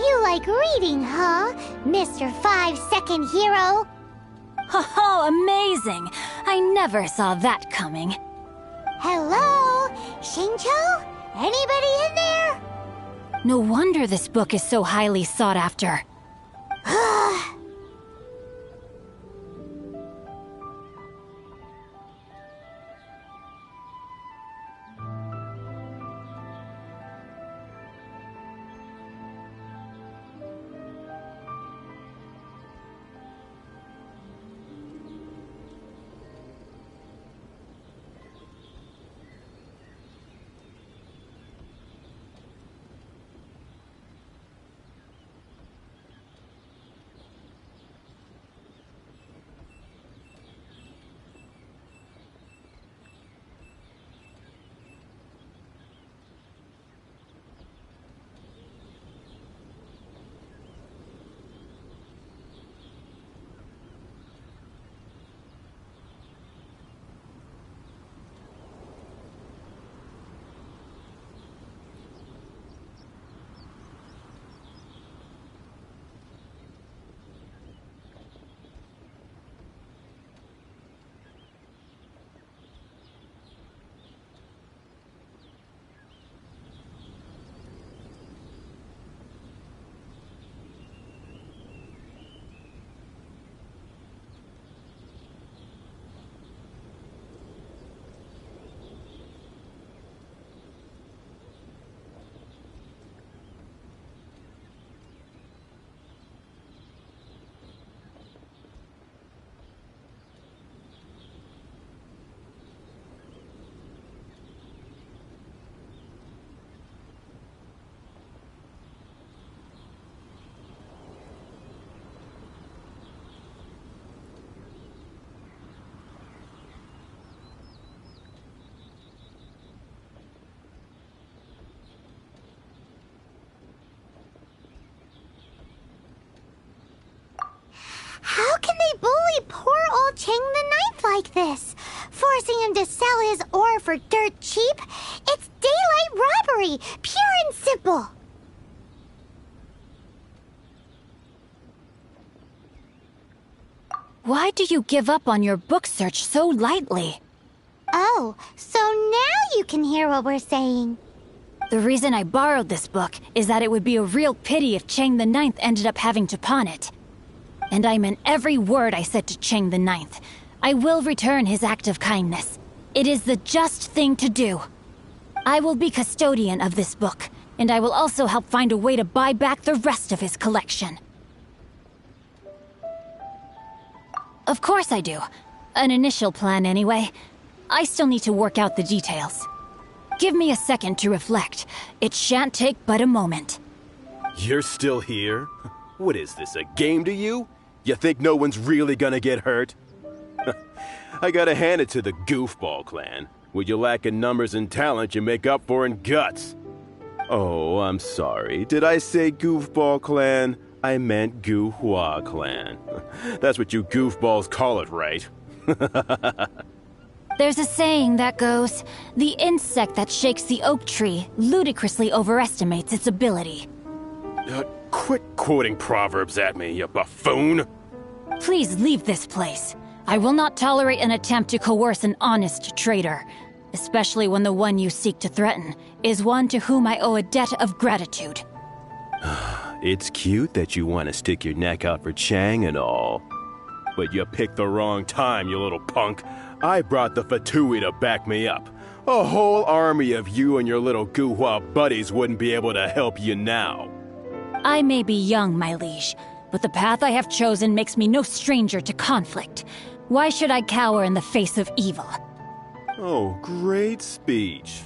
You like reading, huh, Mr. 5-second hero? Oh, amazing! I never saw that coming. Hello? Shincho? Anybody in there? No wonder this book is so highly sought after. How can they bully poor old Chang the Ninth like this? Forcing him to sell his ore for dirt cheap? It's daylight robbery, pure and simple. Why do you give up on your book search so lightly? Oh, so now you can hear what we're saying. The reason I borrowed this book is that it would be a real pity if Chang the Ninth ended up having to pawn it. And I meant every word I said to Chang the Ninth. I will return his act of kindness. It is the just thing to do. I will be custodian of this book, and I will also help find a way to buy back the rest of his collection. Of course I do. An initial plan, anyway. I still need to work out the details. Give me a second to reflect. It shan't take but a moment. You're still here? What is this, a game to you? You think no one's really gonna get hurt? I gotta hand it to the Goofball clan. What you lack in numbers and talent, you make up for in guts. Oh, I'm sorry. Did I say Goofball clan? I meant Gu-Hua clan. That's what you goofballs call it, right? There's a saying that goes, the insect that shakes the oak tree ludicrously overestimates its ability. Quit quoting proverbs at me, you buffoon! Please leave this place. I will not tolerate an attempt to coerce an honest trader, especially when the one you seek to threaten is one to whom I owe a debt of gratitude. It's cute that you want to stick your neck out for Chang and all. But you picked the wrong time, you little punk. I brought the Fatui to back me up. A whole army of you and your little Gu-Hua buddies wouldn't be able to help you now. I may be young, my liege, but the path I have chosen makes me no stranger to conflict. Why should I cower in the face of evil? Oh, great speech.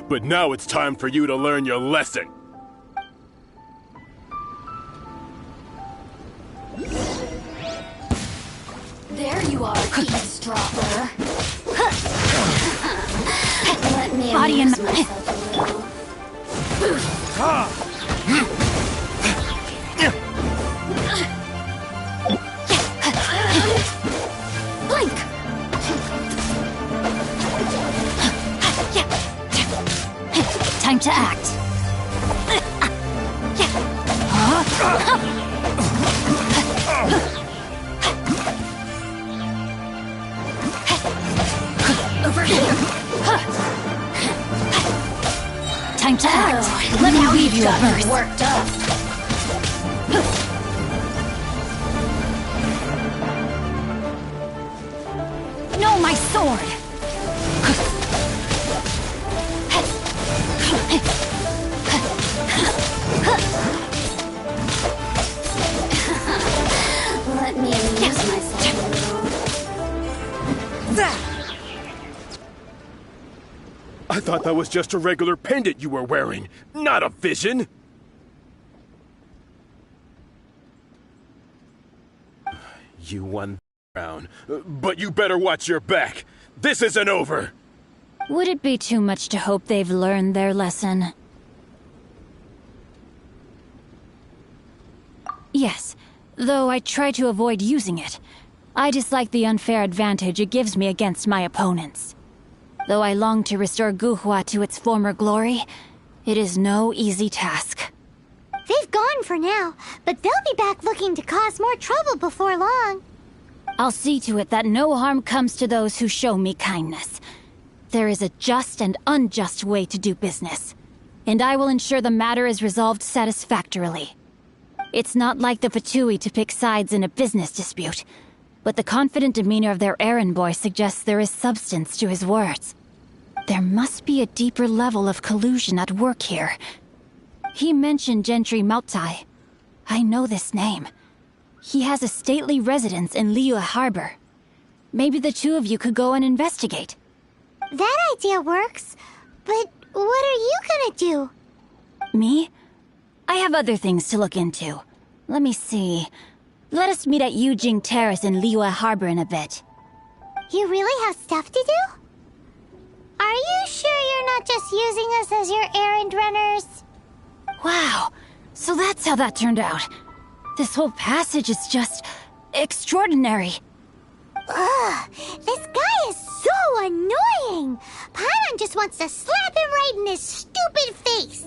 But now it's time for you to learn your lesson. There you are, eavesdropper. Let me Body and amuse myself a little. Blink! Time to act. Over here. Time to act. Let me weave you a verse. Worked up. No, my sword! Let me amuse myself a little. I thought that was just a regular pendant you were wearing, not a vision! You won the round, but you better watch your back. This isn't over! Would it be too much to hope they've learned their lesson? Yes, though I try to avoid using it. I dislike the unfair advantage it gives me against my opponents. Though I long to restore Guhua to its former glory, it is no easy task. They've gone for now, but they'll be back looking to cause more trouble before long. I'll see to it that no harm comes to those who show me kindness. There is a just and unjust way to do business, and I will ensure the matter is resolved satisfactorily. It's not like the Fatui to pick sides in a business dispute, but the confident demeanor of their errand boy suggests there is substance to his words. There must be a deeper level of collusion at work here. He mentioned Gentry Mautai. I know this name. He has a stately residence in Liyue Harbor. Maybe the two of you could go and investigate. That idea works, but what are you gonna do? Me? I have other things to look into. Let me see. Let us meet at Yujing Terrace in Liyue Harbor in a bit. You really have stuff to do? Are you sure you're not just using us as your errand runners? Wow, so that's how that turned out. This whole passage is just extraordinary. Ugh, this guy is so annoying! Paimon just wants to slap him right in his stupid face!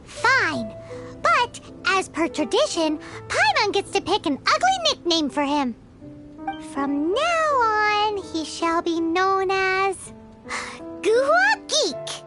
Fine, but as per tradition, Paimon gets to pick an ugly nickname for him. From now on, he shall be known as Guhua Geek.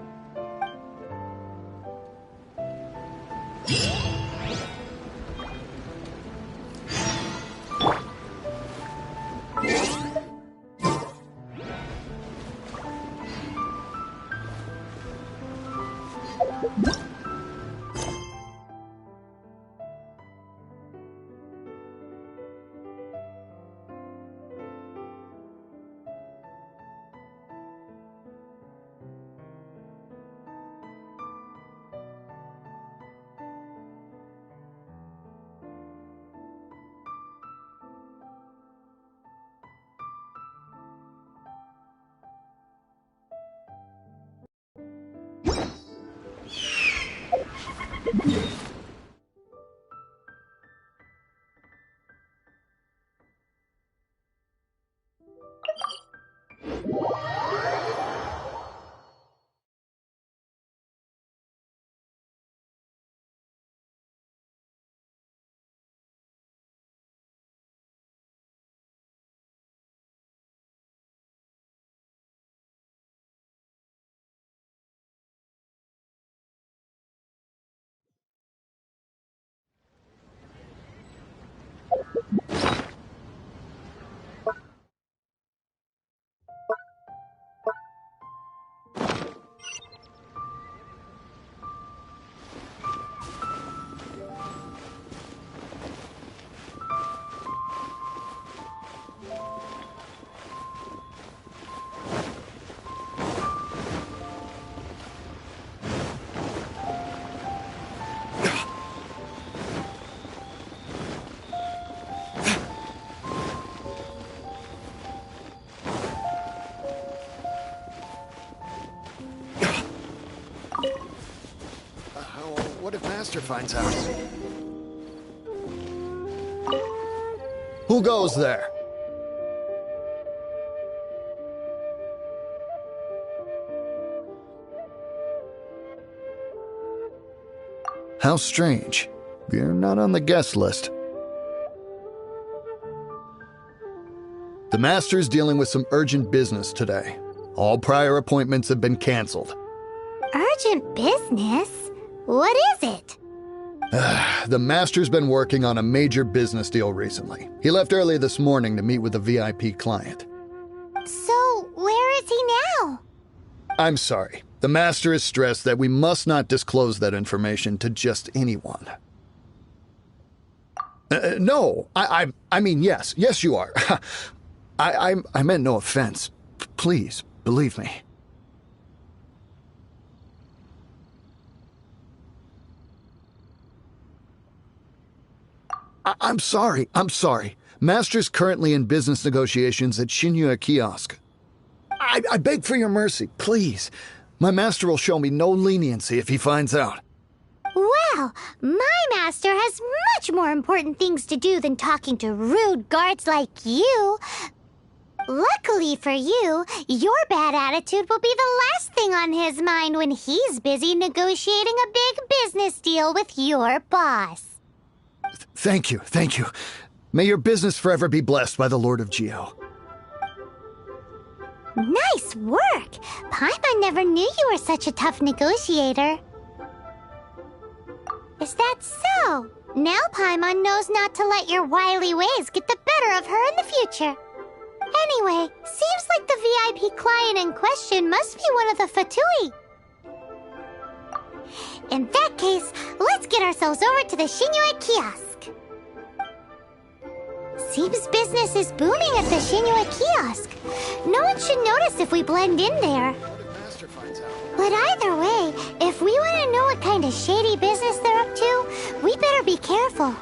What if Master finds out? Who goes there? How strange. You're not on the guest list. The Master's dealing with some urgent business today. All prior appointments have been canceled. Urgent business? What is it? The Master's been working on a major business deal recently. He left early this morning to meet with a VIP client. So, where is he now? I'm sorry. The Master has stressed that we must not disclose that information to just anyone. No, I mean, yes. Yes, you are. I meant no offense. Please, believe me. I'm sorry. Master's currently in business negotiations at Shinya Kiosk. I beg for your mercy, please. My master will show me no leniency if he finds out. Well, my master has much more important things to do than talking to rude guards like you. Luckily for you, your bad attitude will be the last thing on his mind when he's busy negotiating a big business deal with your boss. Thank you. May your business forever be blessed by the Lord of Geo. Nice work! Paimon never knew you were such a tough negotiator. Is that so? Now Paimon knows not to let your wily ways get the better of her in the future. Anyway, seems like the VIP client in question must be one of the Fatui. In that case, let's get ourselves over to the Shinua Kiosk. Seems business is booming at the Shinua Kiosk. No one should notice if we blend in there. But either way, if we want to know what kind of shady business they're up to, we better be careful.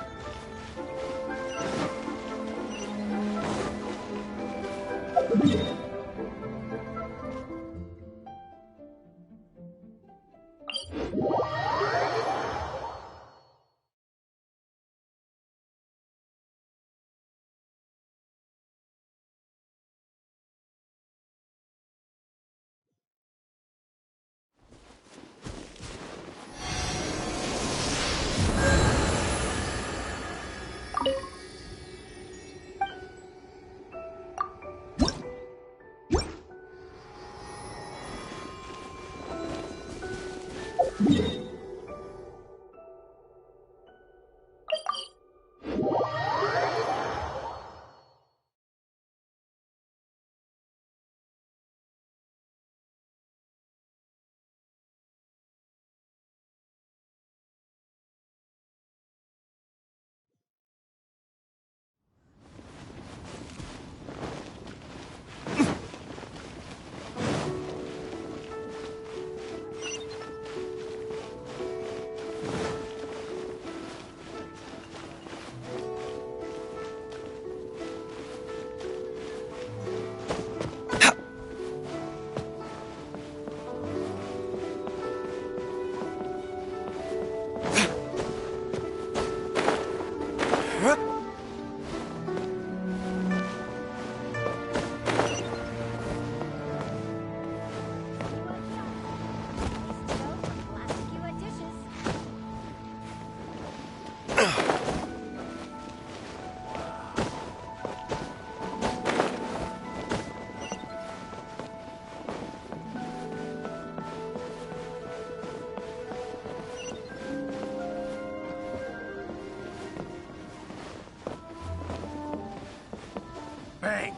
Bang!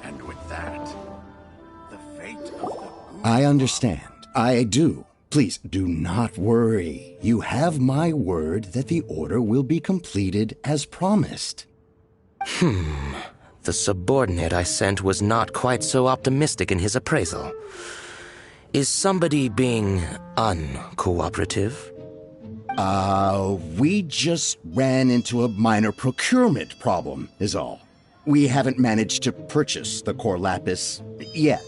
And with that, the fate of the... I understand. I do. Please, do not worry. You have my word that the order will be completed as promised. The subordinate I sent was not quite so optimistic in his appraisal. Is somebody being uncooperative? We just ran into a minor procurement problem, is all. We haven't managed to purchase the core lapis yet.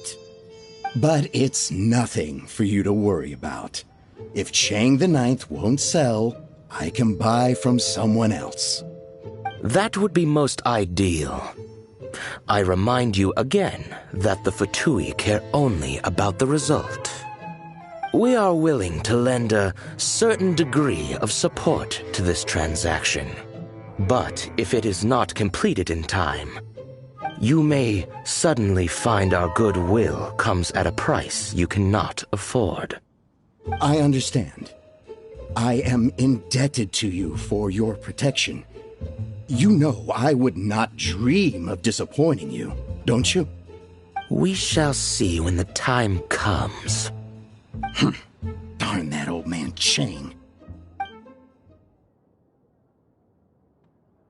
But it's nothing for you to worry about. If Chang the Ninth won't sell, I can buy from someone else. That would be most ideal. I remind you again that the Fatui care only about the result. We are willing to lend a certain degree of support to this transaction. But if it is not completed in time, you may suddenly find our goodwill comes at a price you cannot afford. I understand. I am indebted to you for your protection. You know I would not dream of disappointing you, don't you? We shall see when the time comes. Darn that old man Chang.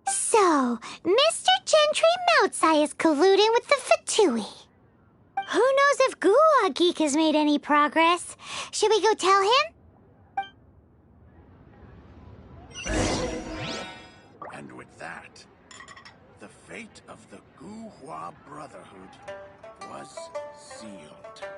So, Mr. Gentry Moutsai is colluding with the Fatui. Who knows if Guwa Geek has made any progress? Should we go tell him? And with that, the fate of the Guhua Brotherhood was sealed.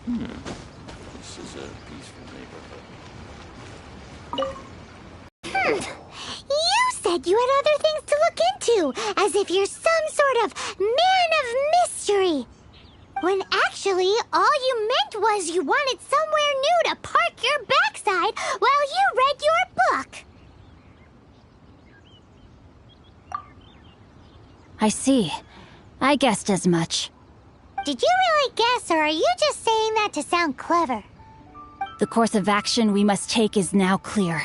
This is a peaceful neighborhood. You said you had other things to look into, as if you're some sort of man of mystery. When actually, all you meant was you wanted somewhere new to park your backside while you read your book. I see. I guessed as much. Did you really guess, or are you just saying that to sound clever? The course of action we must take is now clear.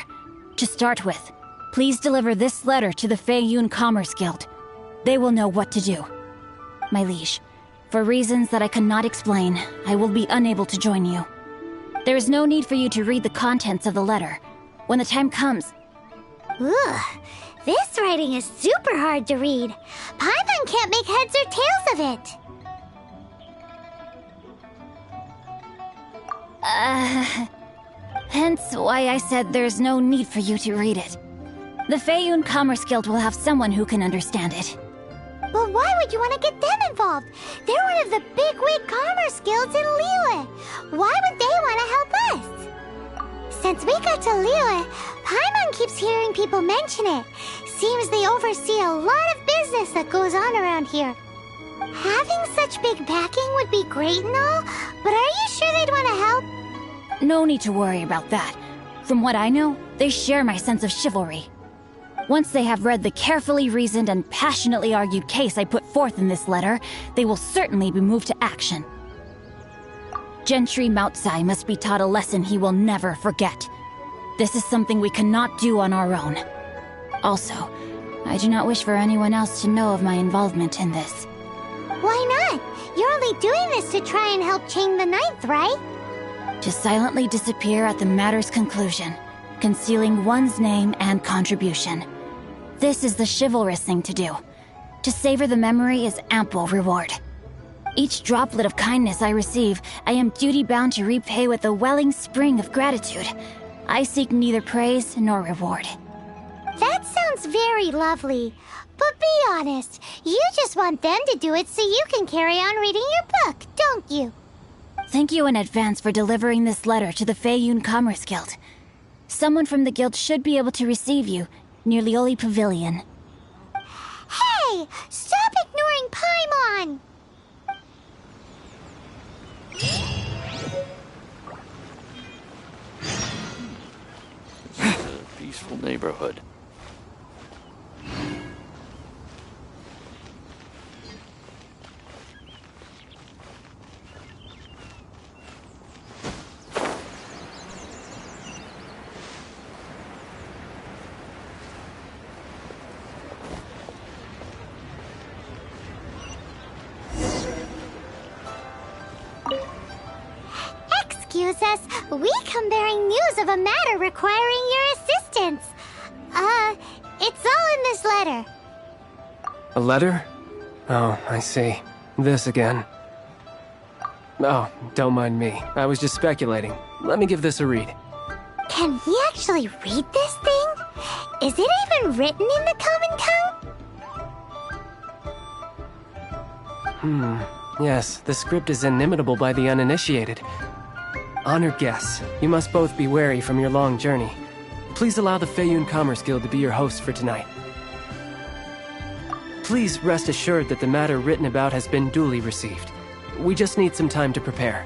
To start with, please deliver this letter to the Feiyun Commerce Guild. They will know what to do. My liege, for reasons that I cannot explain, I will be unable to join you. There is no need for you to read the contents of the letter. When the time comes... Ugh, this writing is super hard to read. Paimon can't make heads or tails of it. Hence why I said there's no need for you to read it. The Feiyun Commerce Guild will have someone who can understand it. But why would you want to get them involved? They're one of the bigwig commerce guilds in Liyue. Why would they want to help us? Since we got to Liyue, Paimon keeps hearing people mention it. Seems they oversee a lot of business that goes on around here. Having such big backing would be great and all, but are you sure they'd want to help? No need to worry about that. From what I know, they share my sense of chivalry. Once they have read the carefully reasoned and passionately argued case I put forth in this letter, they will certainly be moved to action. Gentry Moutsai must be taught a lesson he will never forget. This is something we cannot do on our own. Also, I do not wish for anyone else to know of my involvement in this. Why not? You're only doing this to try and help Chang the Ninth, right? To silently disappear at the matter's conclusion, concealing one's name and contribution. This is the chivalrous thing to do. To savor the memory is ample reward. Each droplet of kindness I receive, I am duty-bound to repay with a welling spring of gratitude. I seek neither praise nor reward. That sounds very lovely. But be honest, you just want them to do it so you can carry on reading your book, don't you? Thank you in advance for delivering this letter to the Feiyun Commerce Guild. Someone from the guild should be able to receive you near Lioli Pavilion. Hey, Hey! Stop ignoring Paimon! This is a peaceful neighborhood. Excuse us, we come bearing news of a matter requiring your assistance. It's all in this letter. A letter? Oh, I see. This again. Oh, don't mind me. I was just speculating. Let me give this a read. Can he actually read this thing? Is it even written in the common tongue? Yes, the script is inimitable by the uninitiated. Honored guests, you must both be wary from your long journey. Please allow the Feiyun Commerce Guild to be your host for tonight. Please rest assured that the matter written about has been duly received. We just need some time to prepare.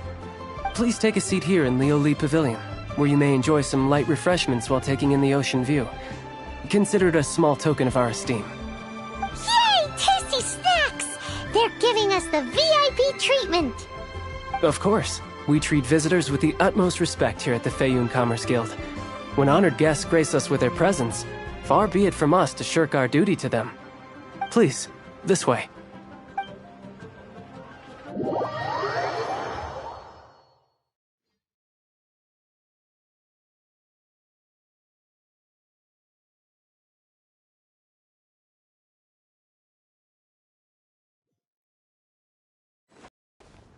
Please take a seat here in Leo Lee Pavilion, where you may enjoy some light refreshments while taking in the ocean view. Consider it a small token of our esteem. Yay! Tasty snacks! They're giving us the VIP treatment! Of course. We treat visitors with the utmost respect here at the Feiyun Commerce Guild. When honored guests grace us with their presence, far be it from us to shirk our duty to them. Please, this way.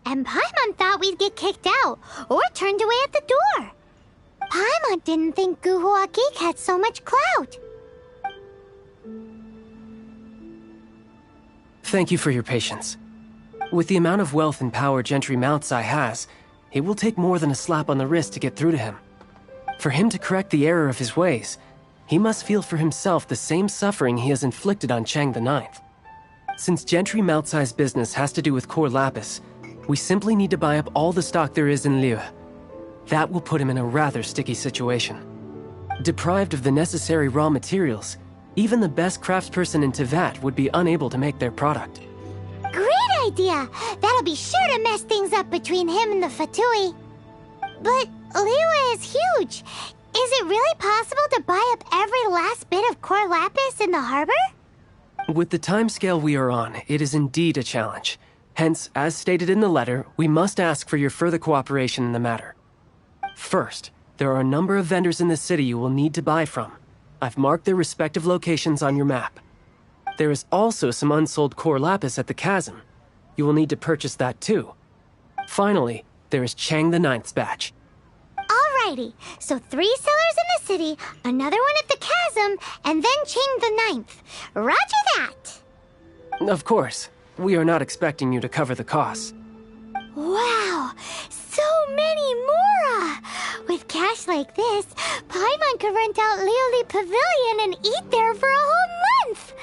And Paimon thought we'd get kicked out, or turned away at the door. Paimon didn't think Guhua Geek had so much clout. Thank you for your patience. With the amount of wealth and power Gentry Moutsai has, it will take more than a slap on the wrist to get through to him. For him to correct the error of his ways, he must feel for himself the same suffering he has inflicted on Chang the Ninth. Since Gentry Moutsai's business has to do with core lapis, we simply need to buy up all the stock there is in Liyue. That will put him in a rather sticky situation. Deprived of the necessary raw materials, even the best craftsperson in Tevat would be unable to make their product. Great idea! That'll be sure to mess things up between him and the Fatui. But Liyue is huge. Is it really possible to buy up every last bit of core lapis in the harbor? With the timescale we are on, it is indeed a challenge. Hence, as stated in the letter, we must ask for your further cooperation in the matter. First, there are a number of vendors in the city you will need to buy from. I've marked their respective locations on your map. There is also some unsold core lapis at the chasm. You will need to purchase that too. Finally, there is Chang the Ninth's batch. Alrighty, so 3 sellers in the city, another one at the chasm, and then Chang the Ninth. Roger that! Of course. We are not expecting you to cover the costs. Wow, so many more! With cash like this, Paimon could rent out Lioli Pavilion and eat there for a whole month!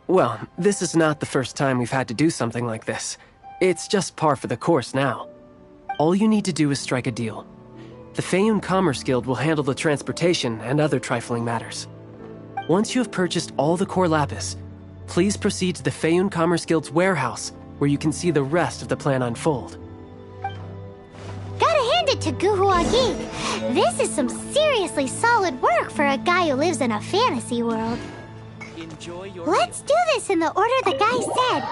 Well, this is not the first time we've had to do something like this. It's just par for the course now. All you need to do is strike a deal. The Feiyun Commerce Guild will handle the transportation and other trifling matters. Once you have purchased all the core lapis, please proceed to the Feiyun Commerce Guild's warehouse, where you can see the rest of the plan unfold. Gotta hand it to Guhua Geek. This is some seriously solid work for a guy who lives in a fantasy world. Enjoy your Let's do this in the order the guy said.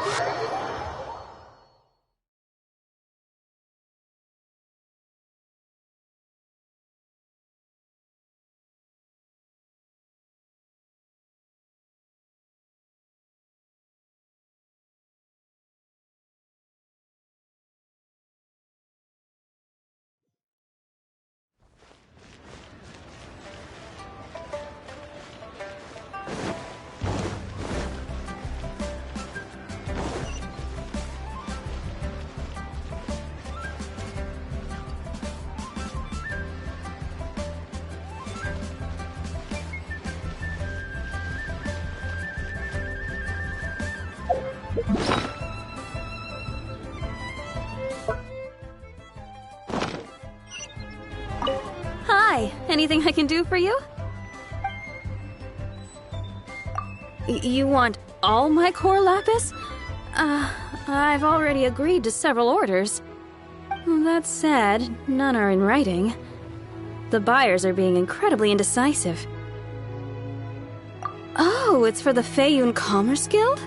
Hi, anything I can do for you? You want all my core lapis? I've already agreed to several orders. That said, none are in writing. The buyers are being incredibly indecisive. Oh, it's for the Feiyun Commerce Guild?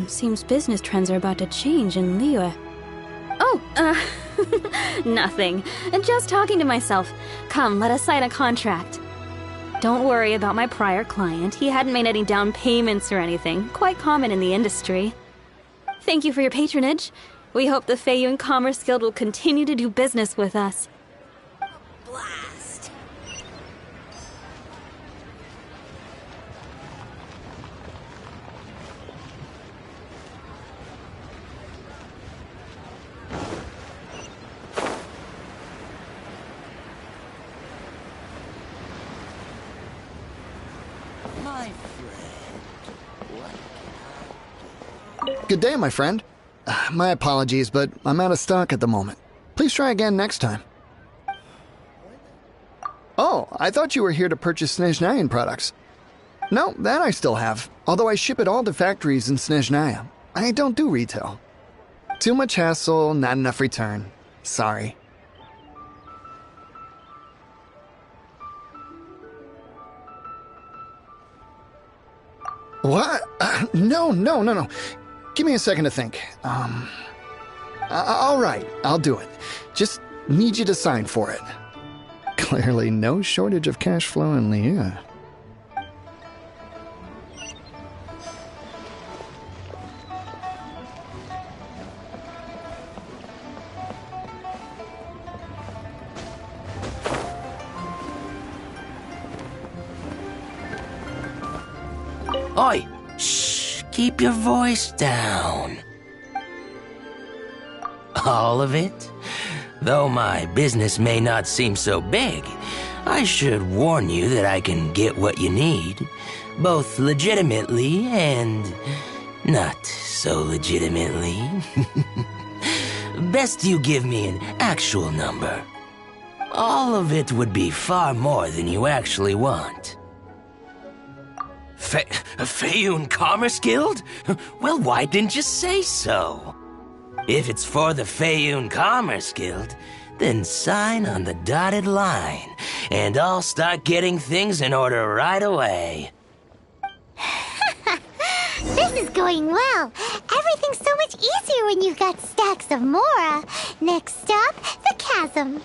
Seems business trends are about to change in Liyue. Oh, nothing. Just talking to myself. Come, let us sign a contract. Don't worry about my prior client. He hadn't made any down payments or anything. Quite common in the industry. Thank you for your patronage. We hope the Feiyun Commerce Guild will continue to do business with us. Blast. My friend, what Good day, my friend. My apologies, but I'm out of stock at the moment. Please try again next time. Oh, I thought you were here to purchase Snezhnayan products. No, that I still have, although I ship it all to factories in Snezhnaya. I don't do retail. Too much hassle, not enough return. Sorry. What? No. Give me a second to think. All right, I'll do it. Just need you to sign for it. Clearly no shortage of cash flow in Liyue. Oi! Shh! Keep your voice down. All of it? Though my business may not seem so big, I should warn you that I can get what you need, both legitimately and not so legitimately. Best you give me an actual number. All of it would be far more than you actually want. Feiyun Commerce Guild? Well, why didn't you say so? If it's for the Feiyun Commerce Guild, then sign on the dotted line, and I'll start getting things in order right away. This is going well. Everything's so much easier when you've got stacks of Mora. Next stop, the chasm.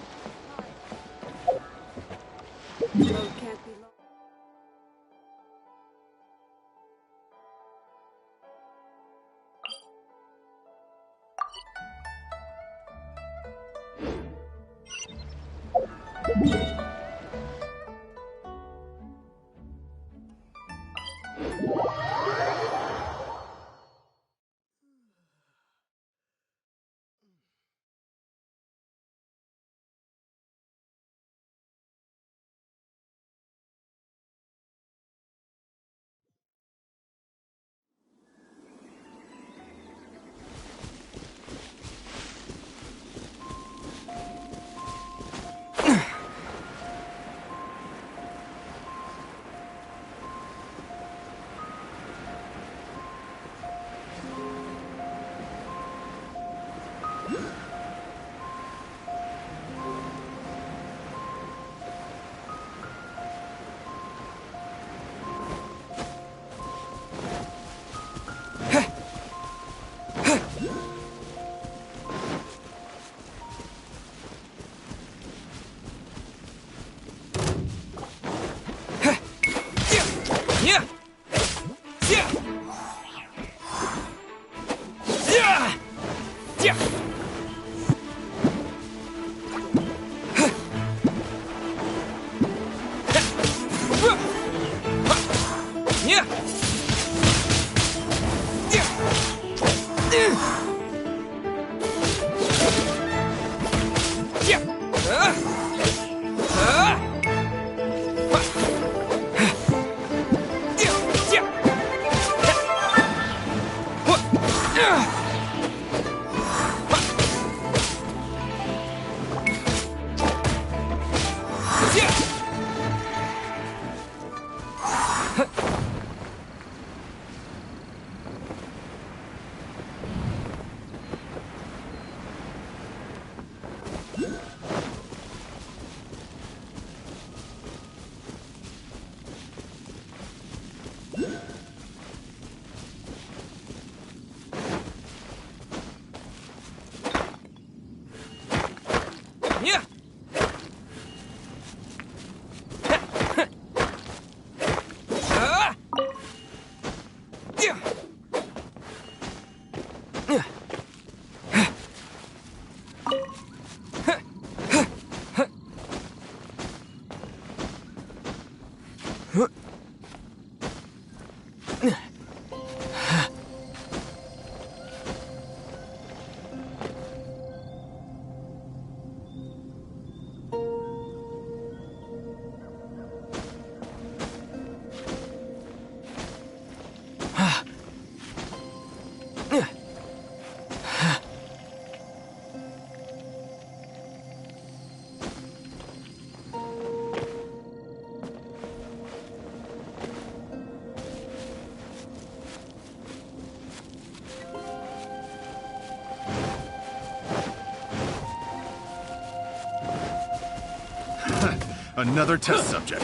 Another test subject.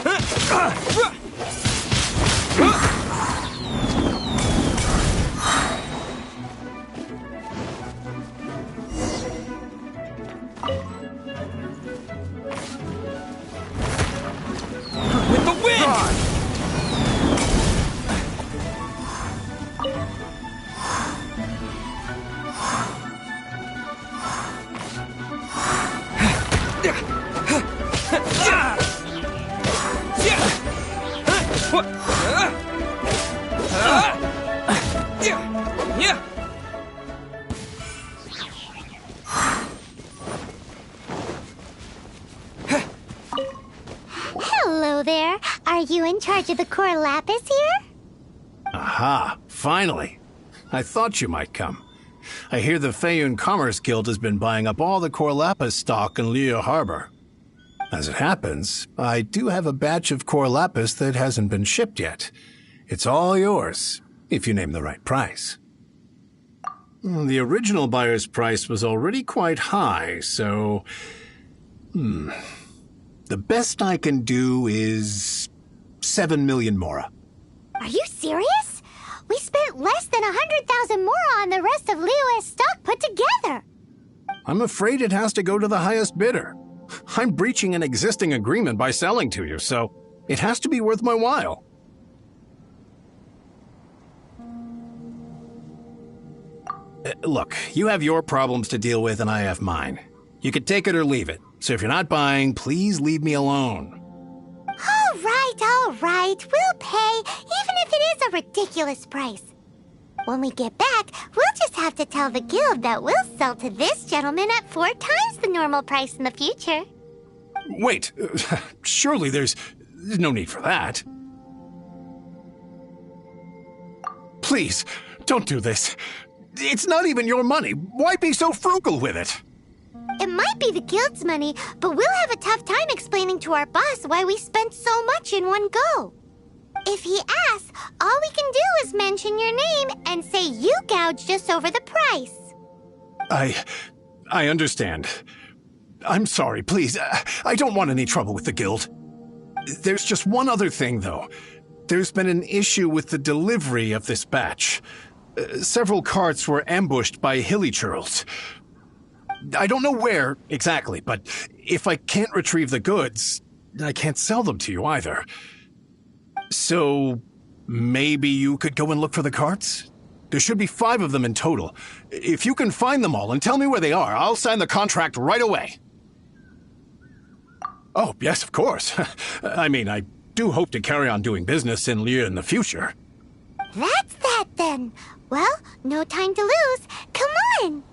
With the wind! Hello there. Are you in charge of the core lapis here? Aha, finally. I thought you might come. I hear the Feiyun Commerce Guild has been buying up all the core lapis stock in Liyue Harbor. As it happens, I do have a batch of core lapis that hasn't been shipped yet. It's all yours, if you name the right price. The original buyer's price was already quite high, so... The best I can do is 7 million mora. Are you serious? We spent less than 100,000 mora on the rest of Liyue's stock put together. I'm afraid it has to go to the highest bidder. I'm breaching an existing agreement by selling to you, so it has to be worth my while. Look, you have your problems to deal with and I have mine. You could take it or leave it. So if you're not buying, please leave me alone. All right. We'll pay, even if it is a ridiculous price. When we get back, we'll just have to tell the guild that we'll sell to this gentleman at 4 times the normal price in the future. Wait, surely there's no need for that. Please, don't do this. It's not even your money. Why be so frugal with it? It might be the guild's money, but we'll have a tough time explaining to our boss why we spent so much in one go. If he asks, all we can do is mention your name and say you gouged us over the price. I understand. I'm sorry, please. I don't want any trouble with the guild. There's just one other thing, though. There's been an issue with the delivery of this batch. Several carts were ambushed by hilly churls. I don't know where exactly, but if I can't retrieve the goods, I can't sell them to you either. So maybe you could go and look for the carts? There should be 5 of them in total. If you can find them all and tell me where they are, I'll sign the contract right away. Oh, yes, of course. I mean, I do hope to carry on doing business in Liyue in the future. That's that then. Well, no time to lose. Come on!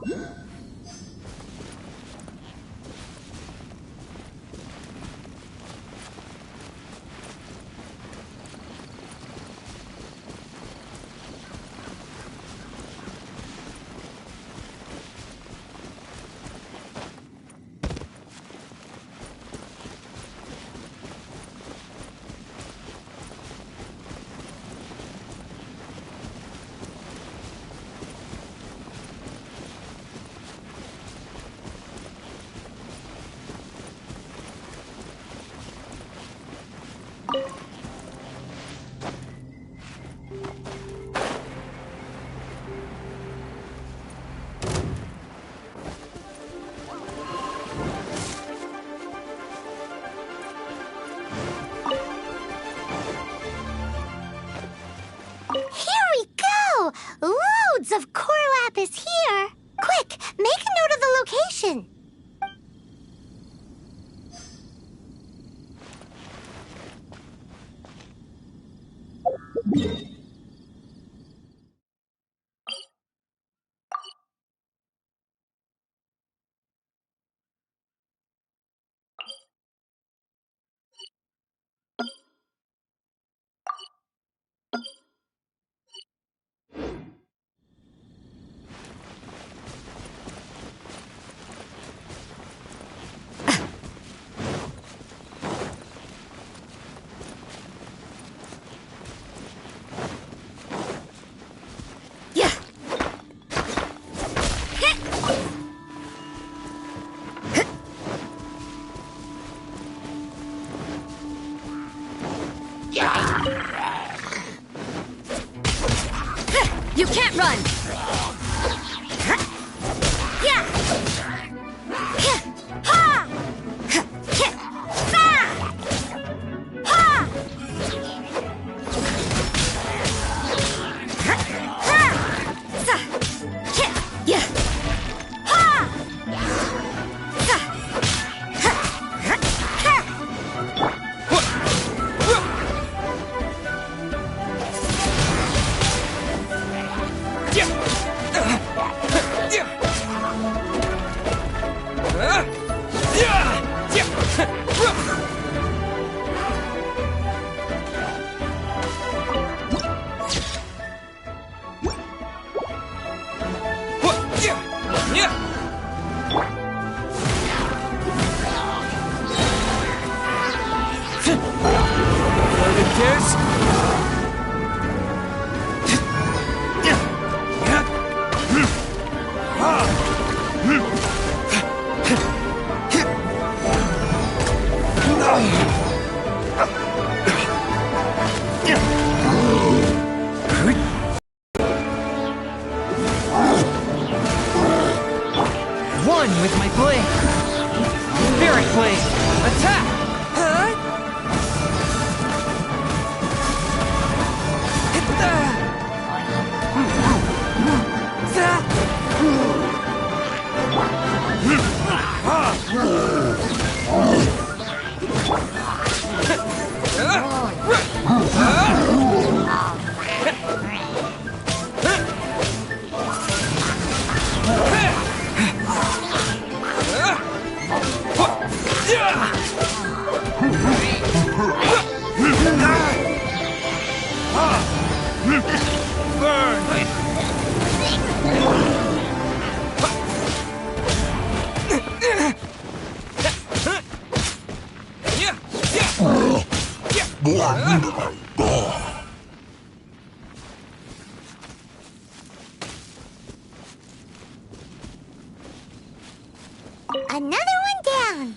Here we go! Loads of core lapis here! Quick, make a note of the location! You can't run! One with my blade. Spirit blade. Attack! Another one down.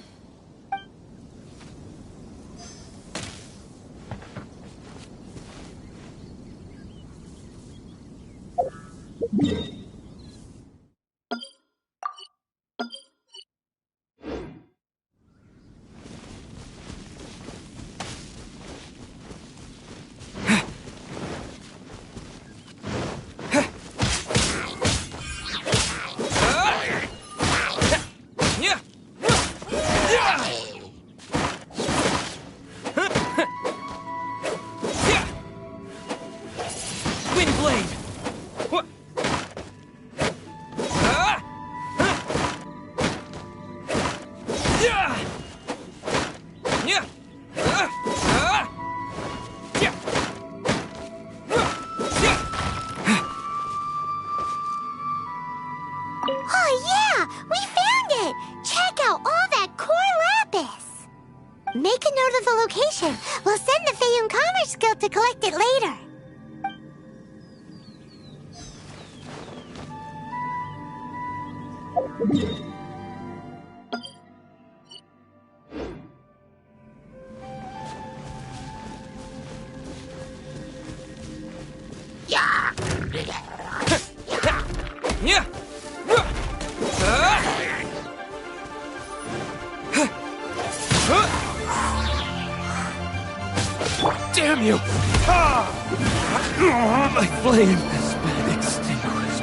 Oh yeah, we found it! Check out all that core lapis! Make a note of the location. We'll send the Fayum Commerce Guild to collect it later. Yeah. Damn you! My flame has been extinguished.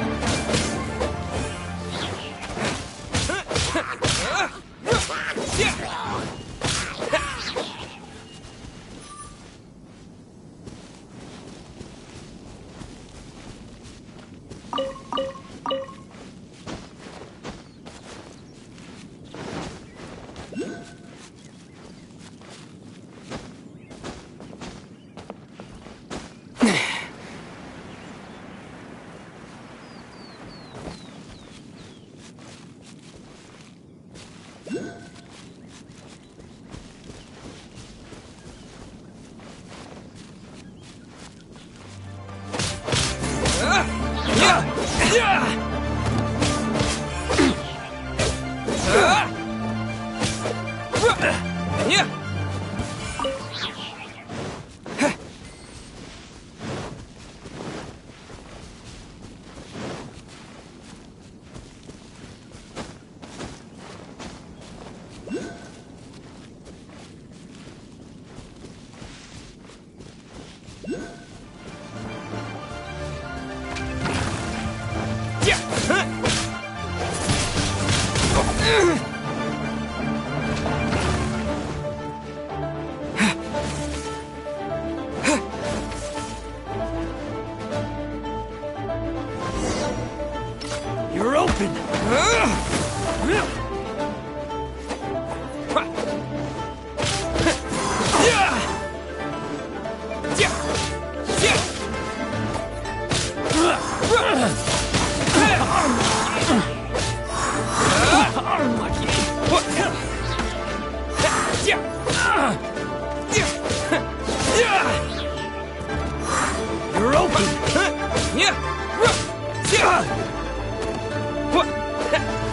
You're open!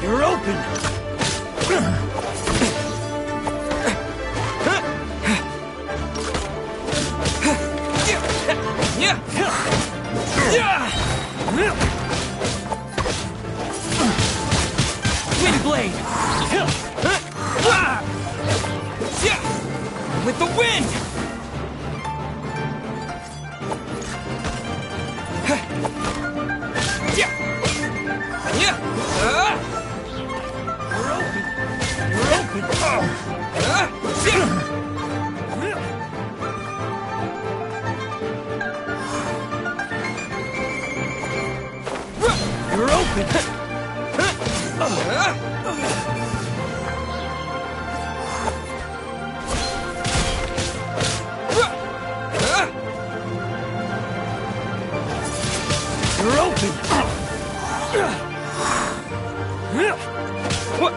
You're open! You're open! Wind blade! With the wind! You're open! You're open! What?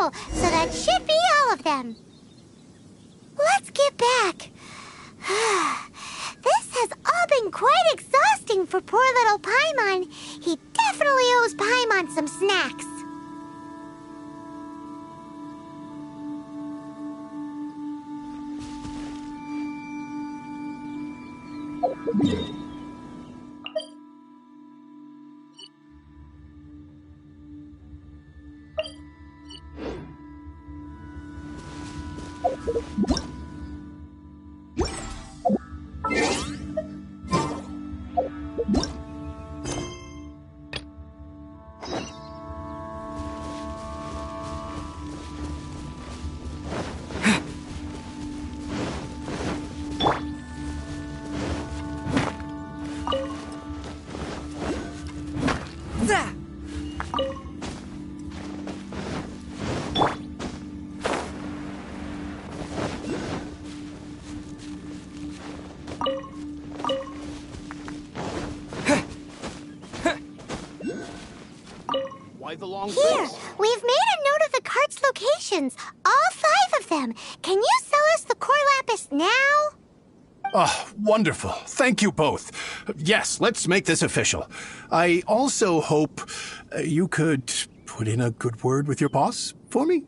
full, so that should be all of them. Let's get back. This has all been quite exhausting for poor little Paimon. He definitely owes Paimon some snacks. Here, we've made a note of the cart's locations. All 5 of them. Can you sell us the core lapis now? Oh, wonderful. Thank you both. Yes, let's make this official. I also hope you could put in a good word with your boss for me.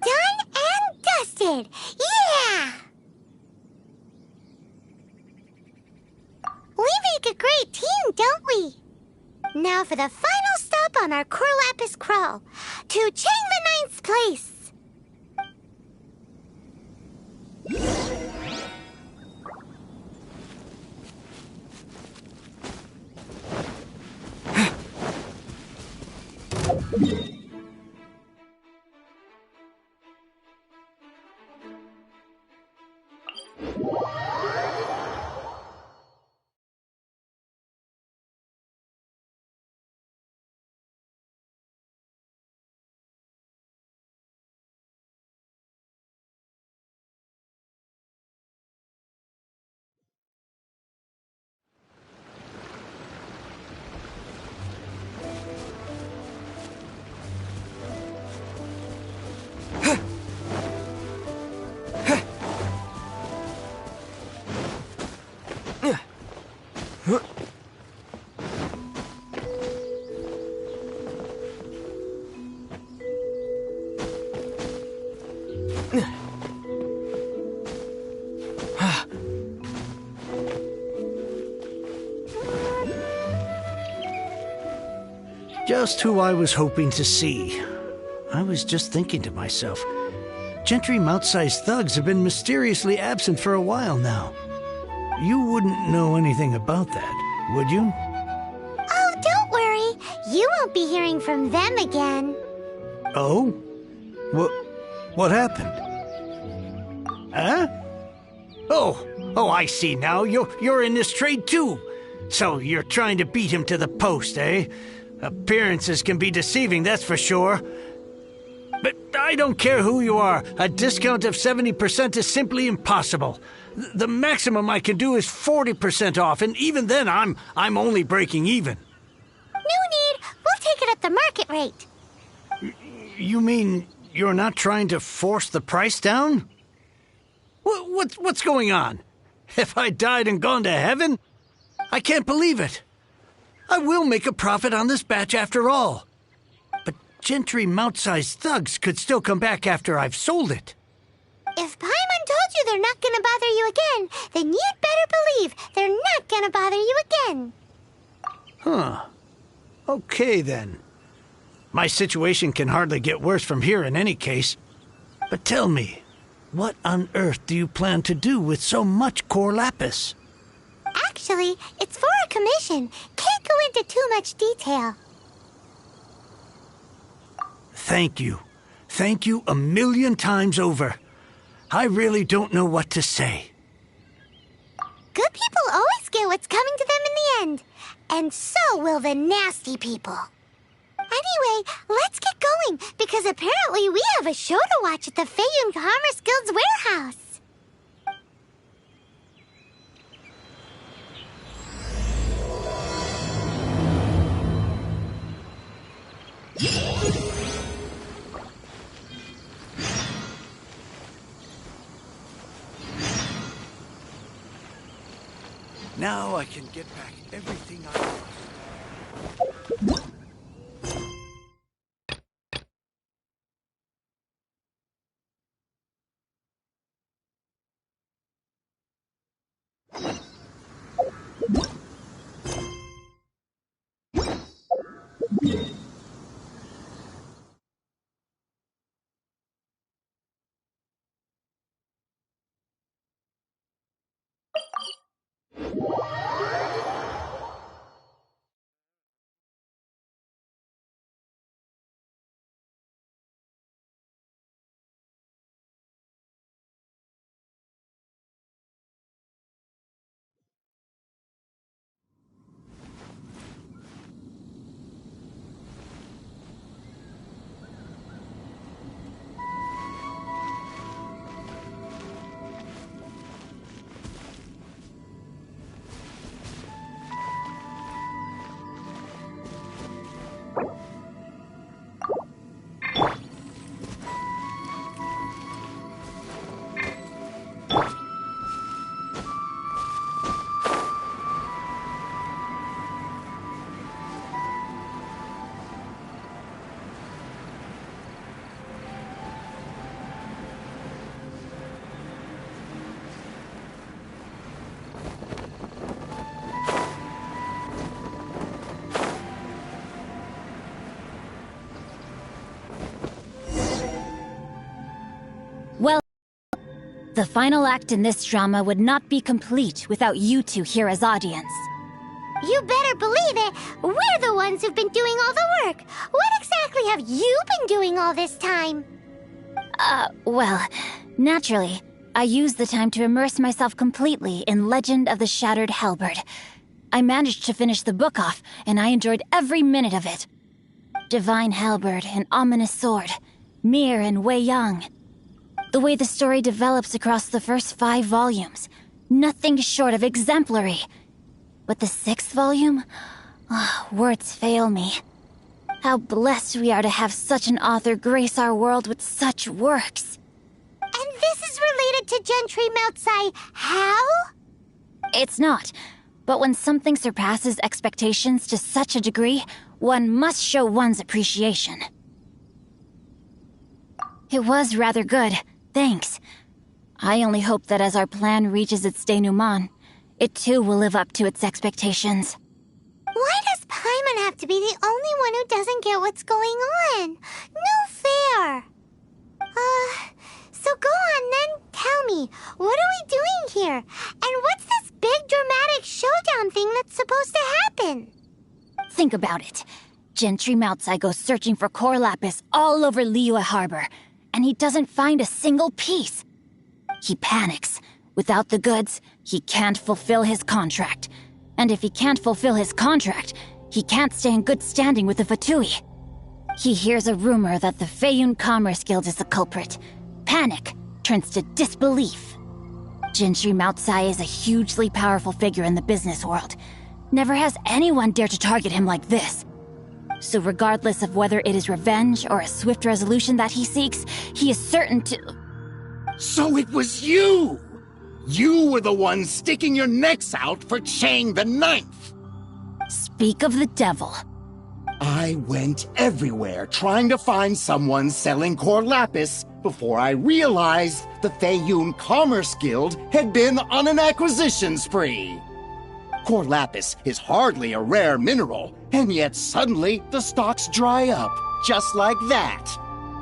Done and dusted. Yeah! We make a great team, don't we? Now for the final stop on our core lapis crawl, to Chang the Ninth's place. Just who I was hoping to see. I was just thinking to myself, Gentry mount-sized thugs have been mysteriously absent for a while now. You wouldn't know anything about that, would you? Oh, don't worry. You won't be hearing from them again. Oh? What happened? Huh? Oh, I see now. You're in this trade too. So you're trying to beat him to the post, eh? Appearances can be deceiving, that's for sure. But I don't care who you are. A discount of 70% is simply impossible. The maximum I can do is 40% off, and even then I'm only breaking even. No need. We'll take it at the market rate. You mean you're not trying to force the price down? What's going on? Have I died and gone to heaven? I can't believe it. I will make a profit on this batch after all. But Gentry mount-sized thugs could still come back after I've sold it. If Paimon told you they're not gonna bother you again, then you'd better believe they're not gonna bother you again. Huh. Okay, then. My situation can hardly get worse from here in any case. But tell me, what on earth do you plan to do with so much core lapis? Actually, it's for a commission. Can't go into too much detail. Thank you. Thank you 1,000,000 times over. I really don't know what to say. Good people always get what's coming to them in the end. And so will the nasty people. Anyway, let's get going, because apparently we have a show to watch at the Feiyun Commerce Guild's warehouse. Now I can get back everything I lost. Well, the final act in this drama would not be complete without you two here as audience. You better believe it. We're the ones who've been doing all the work. What exactly have you been doing all this time? Well, naturally, I used the time to immerse myself completely in Legend of the Shattered Halberd. I managed to finish the book off, and I enjoyed every minute of it. Divine Halberd, an ominous sword. Mir and Wei Yang. The way the story develops across the first 5 volumes. Nothing short of exemplary. But the 6th volume? Words fail me. How blessed we are to have such an author grace our world with such works. And this is related to Gentry Moutsai how? It's not. But when something surpasses expectations to such a degree, one must show one's appreciation. It was rather good, thanks. I only hope that as our plan reaches its denouement, it too will live up to its expectations. Why does Paimon have to be the only one who doesn't get what's going on? No fair. So go on then, tell me, what are we doing here? And what's this big dramatic showdown thing that's supposed to happen? Think about it. Gentry Moutsai goes searching for core lapis all over Liyue Harbor, and he doesn't find a single piece. He panics. Without the goods, he can't fulfill his contract. And if he can't fulfill his contract, he can't stay in good standing with the Fatui. He hears a rumor that the Feiyun Commerce Guild is the culprit. Panic turns to disbelief. Gentry Moutsai is a hugely powerful figure in the business world. Never has anyone dared to target him like this. So regardless of whether it is revenge or a swift resolution that he seeks, he is certain to... So it was you! You were the one sticking your necks out for Chang the Ninth! Speak of the devil. I went everywhere trying to find someone selling core lapis before I realized the Feiyun Commerce Guild had been on an acquisition spree. Core lapis is hardly a rare mineral, and yet suddenly the stocks dry up, just like that.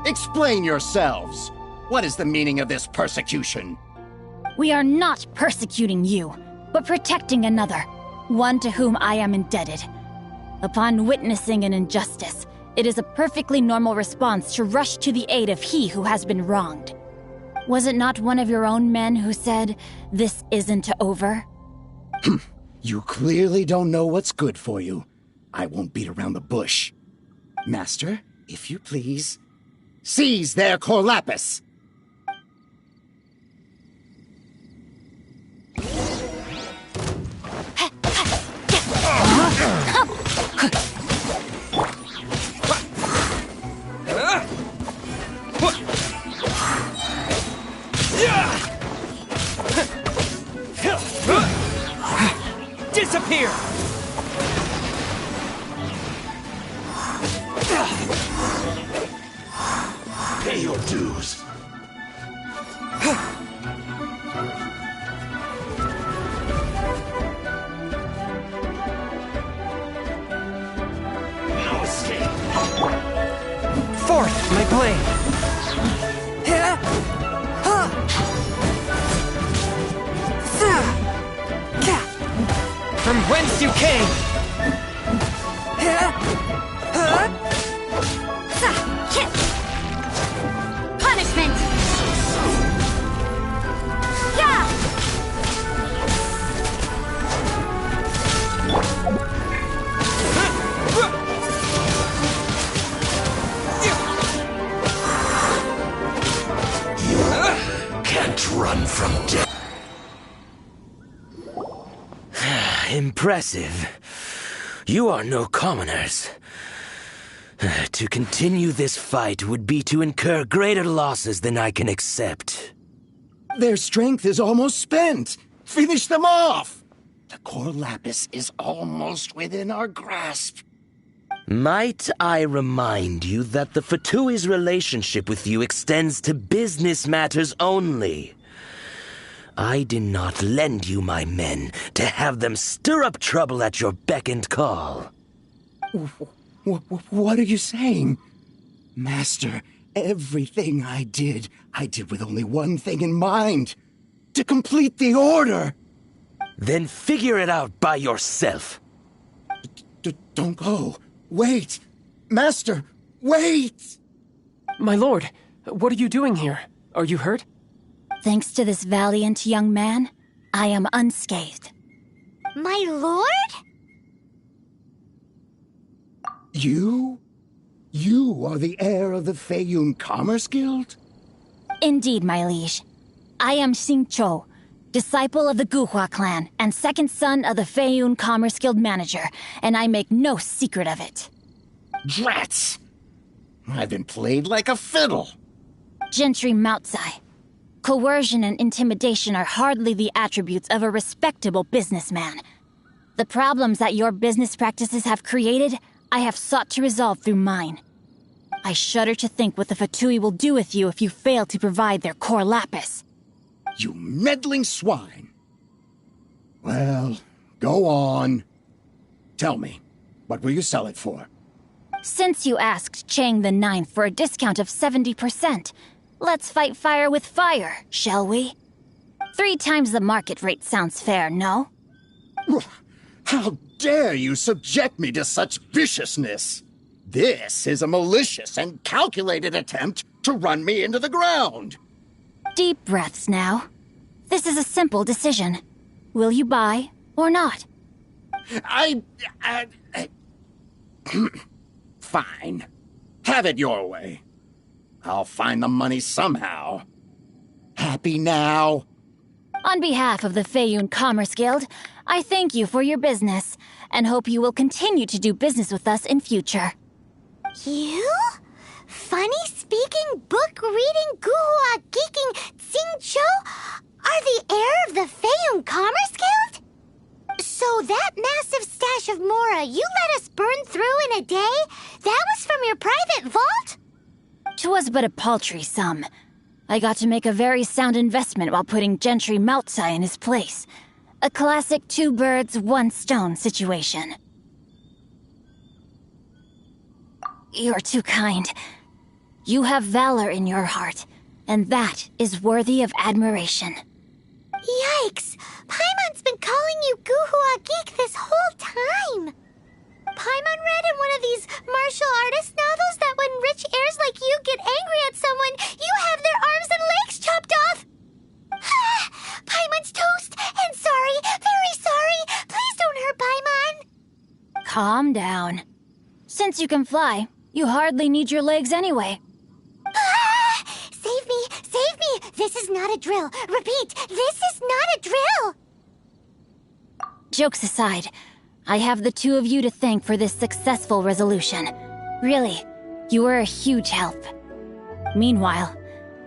Explain yourselves. What is the meaning of this persecution? We are not persecuting you, but protecting another, one to whom I am indebted. Upon witnessing an injustice, it is a perfectly normal response to rush to the aid of he who has been wronged. Was it not one of your own men who said, "This isn't over"? You clearly don't know what's good for you. I won't beat around the bush. Master, if you please, seize their core lapis! disappear! Pay your dues. No escape. Forth, my blade! From whence you came! Punishment! Can't run from death. Impressive. You are no commoners. To continue this fight would be to incur greater losses than I can accept. Their strength is almost spent. Finish them off! The core lapis is almost within our grasp. Might I remind you that the Fatui's relationship with you extends to business matters only? I did not lend you my men to have them stir up trouble at your beck and call. What are you saying? Master, everything I did with only one thing in mind. To complete the order. Then figure it out by yourself. Don't go. Wait! Master, wait! My lord, what are you doing here? Are you hurt? Thanks to this valiant young man, I am unscathed. My lord? You? You are the heir of the Feiyun Commerce Guild? Indeed, my liege. I am Xingqiu, disciple of the Guhua clan and second son of the Feiyun Commerce Guild manager, and I make no secret of it. Drats! I've been played like a fiddle. Gentry Moutsai. Coercion and intimidation are hardly the attributes of a respectable businessman. The problems that your business practices have created, I have sought to resolve through mine. I shudder to think what the Fatui will do with you if you fail to provide their core lapis. You meddling swine! Well, go on. Tell me, what will you sell it for? Since you asked Chang the Ninth for a discount of 70%, let's fight fire with fire, shall we? 3 times the market rate sounds fair, no? How dare you subject me to such viciousness? This is a malicious and calculated attempt to run me into the ground. Deep breaths now. This is a simple decision. Will you buy or not? Fine. Have it your way. I'll find the money somehow. Happy now? On behalf of the Feiyun Commerce Guild, I thank you for your business, and hope you will continue to do business with us in future. You? Funny-speaking, book-reading, guhua geeking Xingqiu are the heir of the Feiyun Commerce Guild? So that massive stash of Mora you let us burn through in a day, that was from your private vault? 'Twas but a paltry sum. I got to make a very sound investment while putting Gentry Moutsai in his place. A classic 2 birds, 1 stone situation. You're too kind. You have valor in your heart, and that is worthy of admiration. Yikes! Paimon's been calling you Guhua Geek this whole time! Paimon read in one of these martial artist novels that when rich heirs like you get angry at someone, you have their arms and legs chopped off! Paimon's toast, and sorry, very sorry! Please don't hurt Paimon! Calm down. Since you can fly, you hardly need your legs anyway. Save me! Save me! This is not a drill! Repeat, this is not a drill! Jokes aside, I have the 2 of you to thank for this successful resolution. Really, you were a huge help. Meanwhile,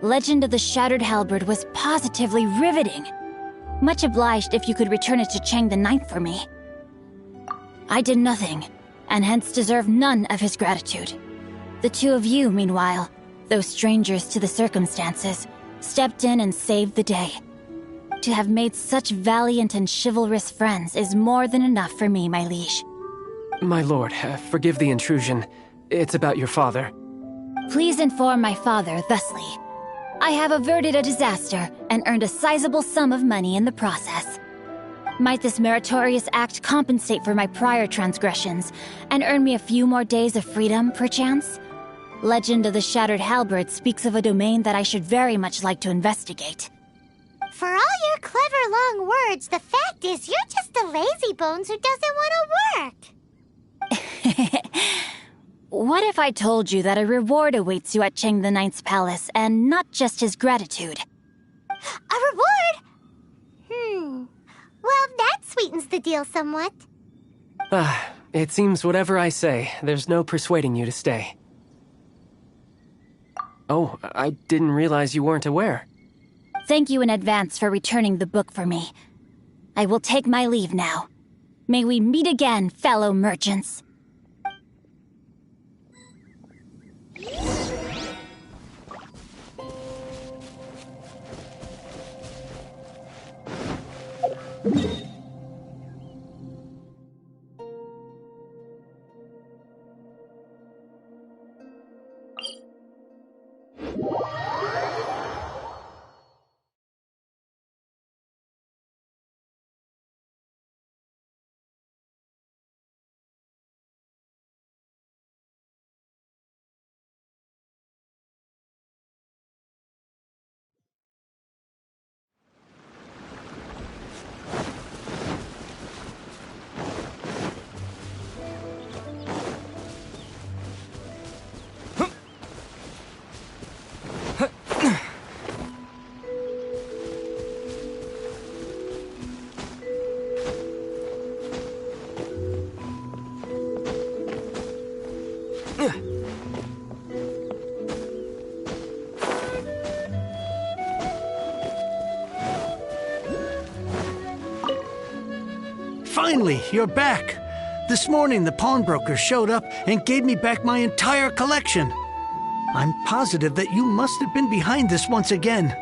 Legend of the Shattered Halberd was positively riveting. Much obliged if you could return it to Chang the Ninth for me. I did nothing, and hence deserve none of his gratitude. The two of you, meanwhile, though strangers to the circumstances, stepped in and saved the day. To have made such valiant and chivalrous friends is more than enough for me, my liege. My lord, forgive the intrusion. It's about your father. Please inform my father thusly. I have averted a disaster and earned a sizable sum of money in the process. Might this meritorious act compensate for my prior transgressions and earn me a few more days of freedom, perchance? Legend of the Shattered Halberd speaks of a domain that I should very much like to investigate. For all your clever long words, the fact is you're just a lazybones who doesn't want to work. What if I told you that a reward awaits you at Cheng the Ninth's palace, and not just his gratitude? A reward? Well, that sweetens the deal somewhat. It seems whatever I say, there's no persuading you to stay. Oh, I didn't realize you weren't aware. Thank you in advance for returning the book for me. I will take my leave now. May we meet again, fellow merchants. Finally, you're back. This morning, the pawnbroker showed up and gave me back my entire collection. I'm positive that you must have been behind this once again.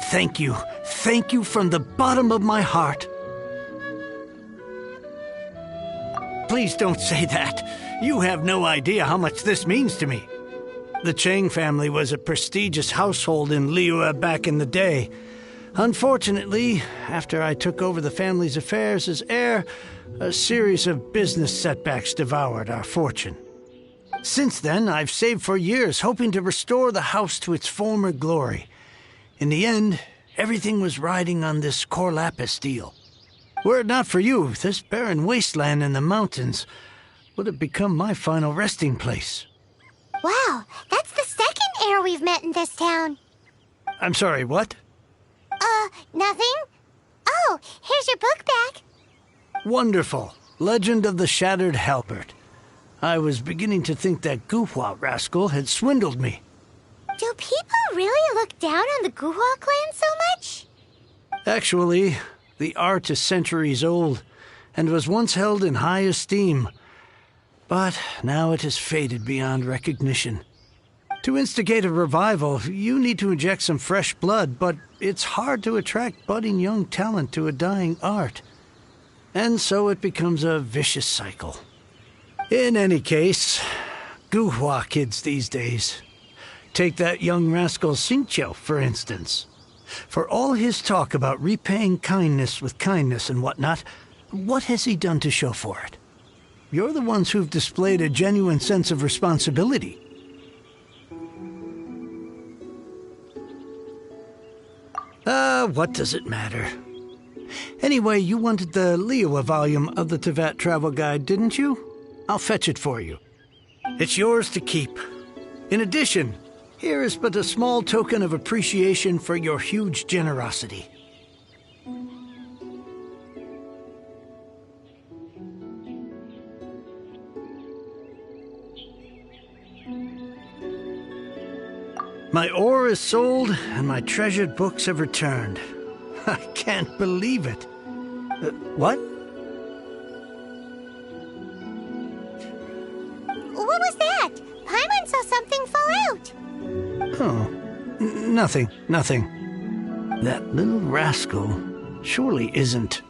Thank you. Thank you from the bottom of my heart. Please don't say that. You have no idea how much this means to me. The Cheng family was a prestigious household in Liyue back in the day. Unfortunately, after I took over the family's affairs as heir, a series of business setbacks devoured our fortune. Since then, I've saved for years, hoping to restore the house to its former glory. In the end, everything was riding on this core lapis deal. Were it not for you, this barren wasteland in the mountains would have become my final resting place. Wow, that's the second heir we've met in this town. I'm sorry, what? Nothing? Oh, here's your book back. Wonderful. Legend of the Shattered Halberd. I was beginning to think that Guhua rascal had swindled me. Do people really look down on the Guhua clan so much? Actually, the art is centuries old, and was once held in high esteem. But now it has faded beyond recognition. To instigate a revival, you need to inject some fresh blood, but it's hard to attract budding young talent to a dying art. And so it becomes a vicious cycle. In any case, Guhua kids these days. Take that young rascal Xingqiu, for instance. For all his talk about repaying kindness with kindness and whatnot, what has he done to show for it? You're the ones who've displayed a genuine sense of responsibility. What does it matter? Anyway, you wanted the Liyue volume of the Teyvat Travel Guide, didn't you? I'll fetch it for you. It's yours to keep. In addition, here is but a small token of appreciation for your huge generosity. My ore is sold, and my treasured books have returned. I can't believe it. What? Oh, nothing. That little rascal surely isn't...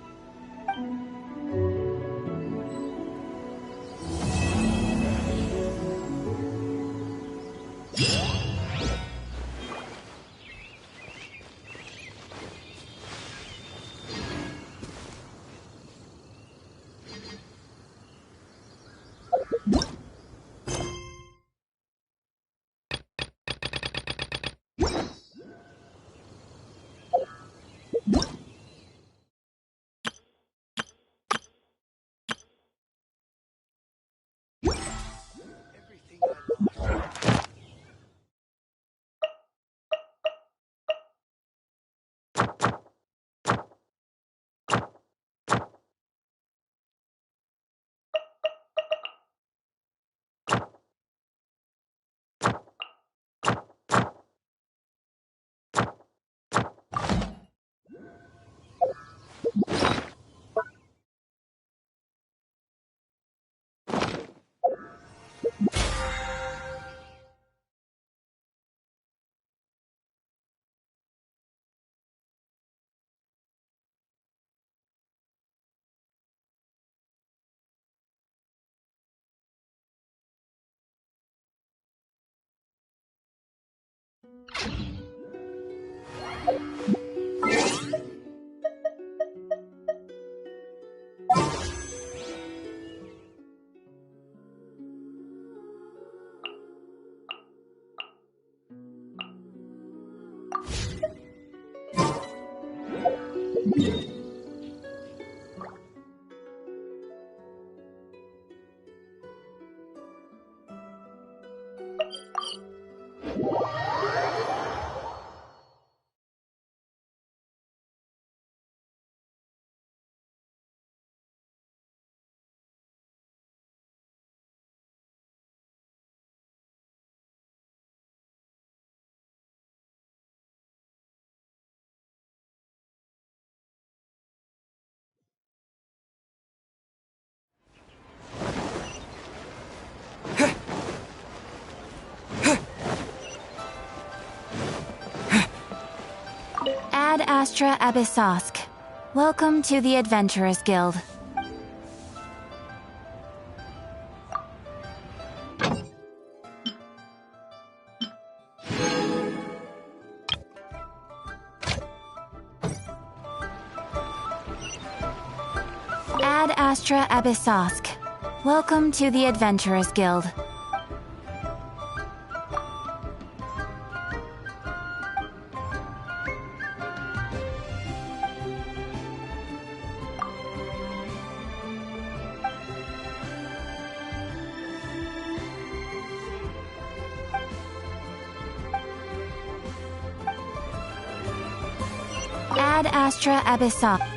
Ad Astra Abyssosk. Welcome to the Adventurers Guild. Ad Astra Abyssosk. Welcome to the Adventurers Guild. Ad Astra Abyssosk.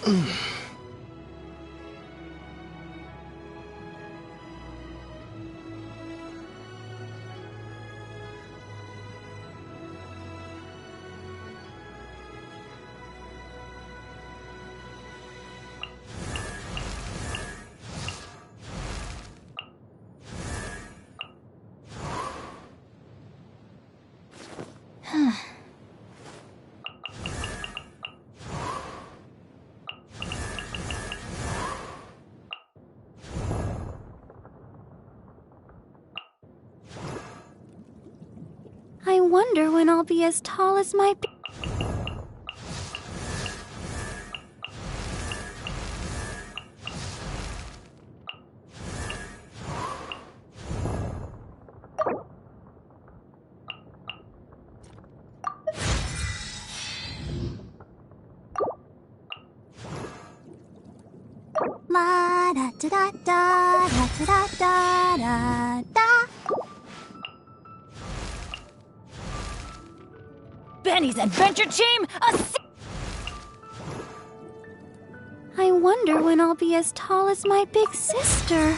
I wonder when I'll be as tall as my La da da da da da da da da da. Benny's adventure team, I wonder when I'll be as tall as my big sister.